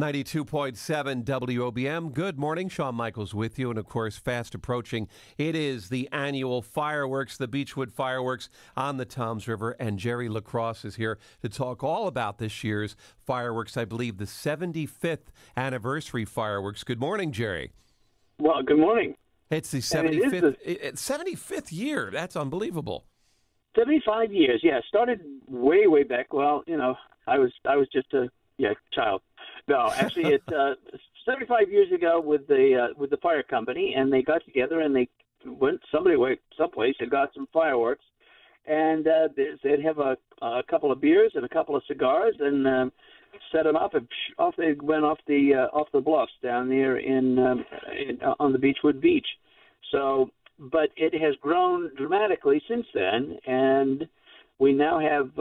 92.7 WOBM. Good morning. Shawn Michaels with you. And, of course, fast approaching, it is the annual fireworks, the Beachwood fireworks on the Toms River. And Jerry Lacrosse is here to talk all about this year's fireworks, I believe the 75th anniversary fireworks. Good morning, Jerry. Well, good morning. It's the 75th year. That's unbelievable. 75 years, yeah. Started way, way back. Well, I was just a child. No, actually, it's 75 years ago with the fire company, and they got together and they went someplace and got some fireworks, and they'd have a couple of beers and a couple of cigars and set them up, and off they went off the bluffs down there on the Beachwood Beach. So, but it has grown dramatically since then, and we now have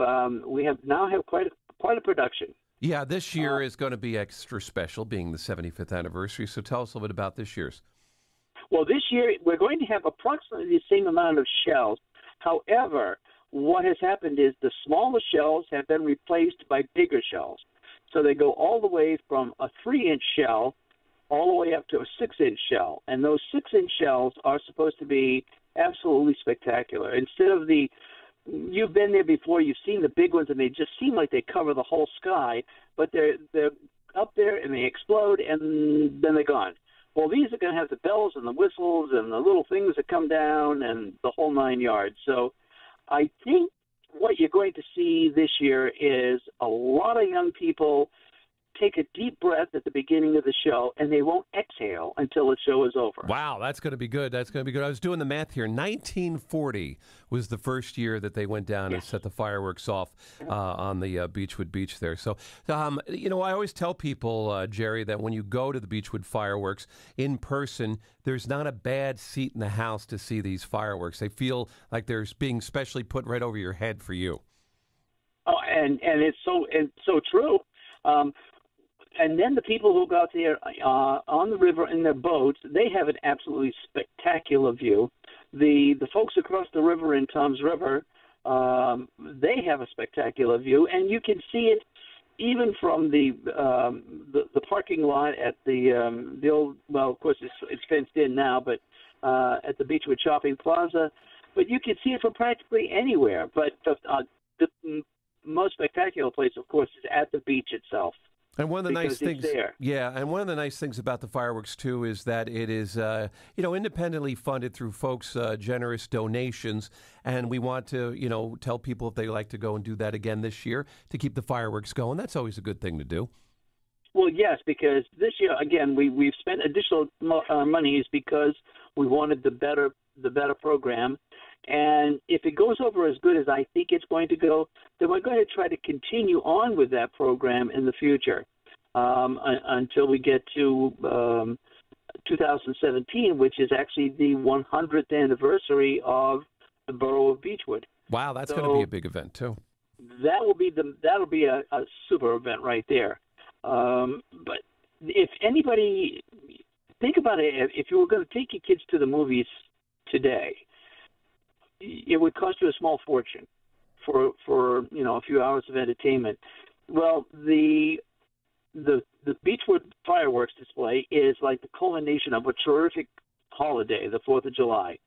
quite a production. Yeah, this year is going to be extra special, being the 75th anniversary. So tell us a little bit about this year's. Well, this year we're going to have approximately the same amount of shells. However, what has happened is the smaller shells have been replaced by bigger shells. So they go all the way from a 3-inch shell all the way up to a 6-inch shell. And those 6-inch shells are supposed to be absolutely spectacular. Instead of you've been there before, you've seen the big ones, and they just seem like they cover the whole sky, but they're up there and they explode and then they're gone. Well, these are going to have the bells and the whistles and the little things that come down and the whole 9 yards. So I think what you're going to see this year is a lot of young people take a deep breath at the beginning of the show, and they won't exhale until the show is over. Wow, that's going to be good. That's going to be good. I was doing the math here. 1940 was the first year that they went down and set the fireworks off on the Beachwood Beach there. So, I always tell people, Jerry, that when you go to the Beachwood fireworks in person, there's not a bad seat in the house to see these fireworks. They feel like they're being specially put right over your head for you. Oh, and it's so true. And then the people who go out there on the river in their boats, they have an absolutely spectacular view. The folks across the river in Toms River, they have a spectacular view, and you can see it even from the parking lot at the old. Well, of course, it's fenced in now, but at the Beachwood Shopping Plaza. But you can see it from practically anywhere. But the most spectacular place, of course, is at the beach itself. And one of the nice things, and one of the nice things about the fireworks too is that it is, independently funded through folks' generous donations, and we want to, tell people if they like to go and do that again this year to keep the fireworks going. That's always a good thing to do. Well, yes, because this year again we've spent additional monies because we wanted the better program. And if it goes over as good as I think it's going to go, then we're going to try to continue on with that program in the future until we get to 2017, which is actually the 100th anniversary of the borough of Beachwood. Wow, that's going to be a big event too. That'll be a super event right there. But if anybody think about it, if you were going to take your kids to the movies today, it would cost you a small fortune for a few hours of entertainment. Well, the Beachwood fireworks display is like the culmination of a terrific holiday, the 4th of July.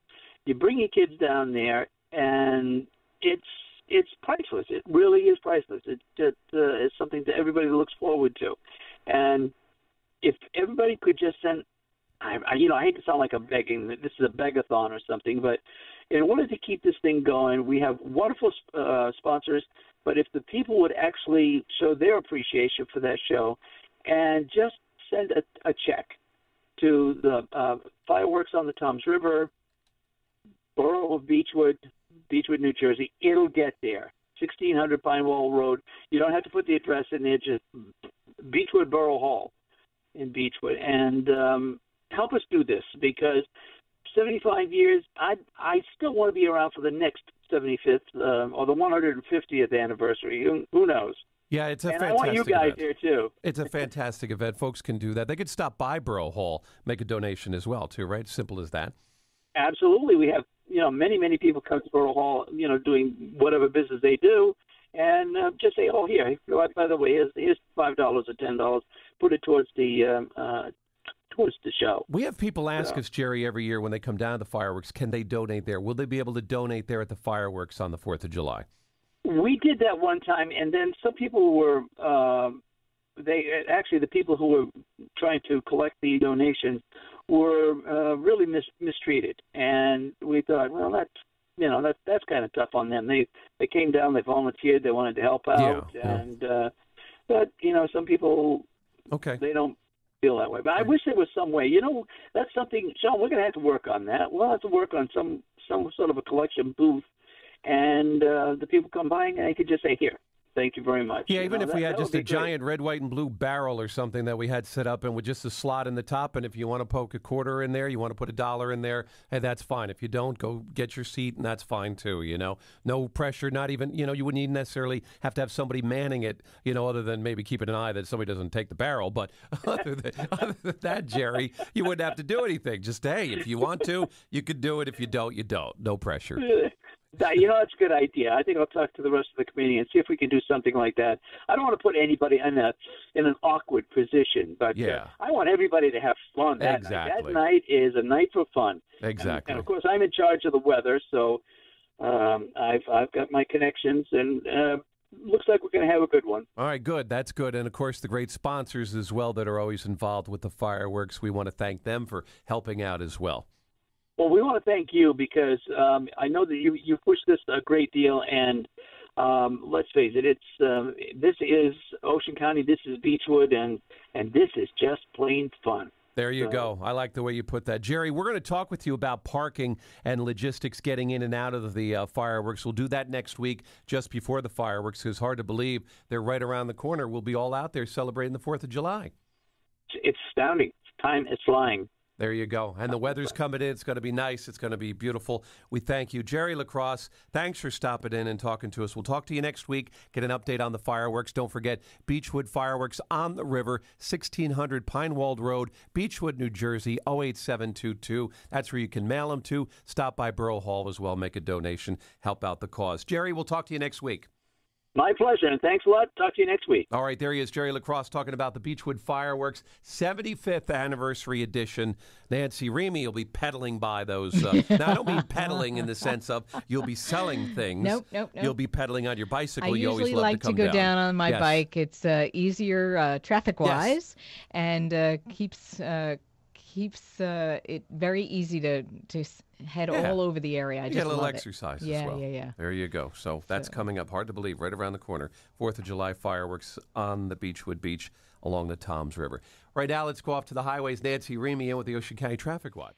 You bring your kids down there, and it's priceless. It really is priceless. It's something that everybody looks forward to. And if everybody could just send, I hate to sound like I'm begging, this is a begathon or something, but in order to keep this thing going, we have wonderful sponsors, but if the people would actually show their appreciation for that show and just send a check to the Fireworks on the Toms River, Borough of Beachwood, New Jersey, it'll get there. 1600 Pine Wall Road. You don't have to put the address in there, just Beachwood Borough Hall in Beachwood. And help us do this, because 75 years, I still want to be around for the next 75th or the 150th anniversary. Who knows? Yeah, it's a fantastic I want you guys event. there, too. It's a fantastic event. Folks can do that. They could stop by Borough Hall, make a donation as well, too, right? Simple as that. Absolutely. We have, many people come to Borough Hall, doing whatever business they do, and just say, oh, here, by the way, here's $5 or $10. put it towards the show. We have people ask us, Jerry, every year when they come down to the fireworks, can they donate there? Will they be able to donate there at the fireworks on the 4th of July? We did that one time, and then some people were the people who were trying to collect the donations were really mistreated, and we thought, well, that's kind of tough on them. They came down, they volunteered, they wanted to help out, but some people they don't feel that way. But I wish there was some way. That's something, Sean. We're going to have to work on that. We'll have to work on some sort of a collection booth, and the people come by and they could just say, "Here, thank you very much." Yeah, even if we had just a giant red, white, and blue barrel or something that we had set up and with just a slot in the top, and if you want to poke a quarter in there, you want to put $1 in there, hey, that's fine. If you don't, go get your seat, and that's fine too, No pressure, not even, you wouldn't even necessarily have to have somebody manning it, other than maybe keeping an eye that somebody doesn't take the barrel. But other than that, Jerry, you wouldn't have to do anything. Just, hey, if you want to, you could do it. If you don't, you don't. No pressure. That's a good idea. I think I'll talk to the rest of the committee and see if we can do something like that. I don't want to put anybody in an awkward position, but I want everybody to have fun that night. That night is a night for fun. Exactly. And of course, I'm in charge of the weather, so I've got my connections, and looks like we're going to have a good one. All right, good. That's good. And, of course, the great sponsors as well that are always involved with the fireworks. We want to thank them for helping out as well. Well, we want to thank you because I know that you pushed this a great deal, and let's face it, this is Ocean County, this is Beachwood, and this is just plain fun. There you go. I like the way you put that. Jerry, we're going to talk with you about parking and logistics getting in and out of the fireworks. We'll do that next week just before the fireworks. It's hard to believe they're right around the corner. We'll be all out there celebrating the 4th of July. It's astounding. Time is flying. There you go. And the weather's coming in. It's going to be nice. It's going to be beautiful. We thank you. Jerry Lacrosse, thanks for stopping in and talking to us. We'll talk to you next week, get an update on the fireworks. Don't forget, Beachwood Fireworks on the River, 1600 Pinewald Road, Beachwood, New Jersey, 08722. That's where you can mail them to. Stop by Borough Hall as well. Make a donation. Help out the cause. Jerry, we'll talk to you next week. My pleasure, and thanks a lot. Talk to you next week. All right, there he is, Jerry Lacrosse, talking about the Beachwood Fireworks 75th Anniversary Edition. Nancy Remy will be pedaling by those. Now, I don't mean pedaling in the sense of you'll be selling things. Nope. You'll be pedaling on your bicycle. I You always usually love like to come go down on my Yes. bike. It's easier traffic-wise, and keeps it very easy to head all over the area. I You just get a little love exercise it. as well. Yeah. There you go. So that's coming up. Hard to believe. Right around the corner. 4th of July fireworks on the Beachwood Beach along the Toms River. Right now, let's go off to the highways. Nancy Remy in with the Ocean County Traffic Watch.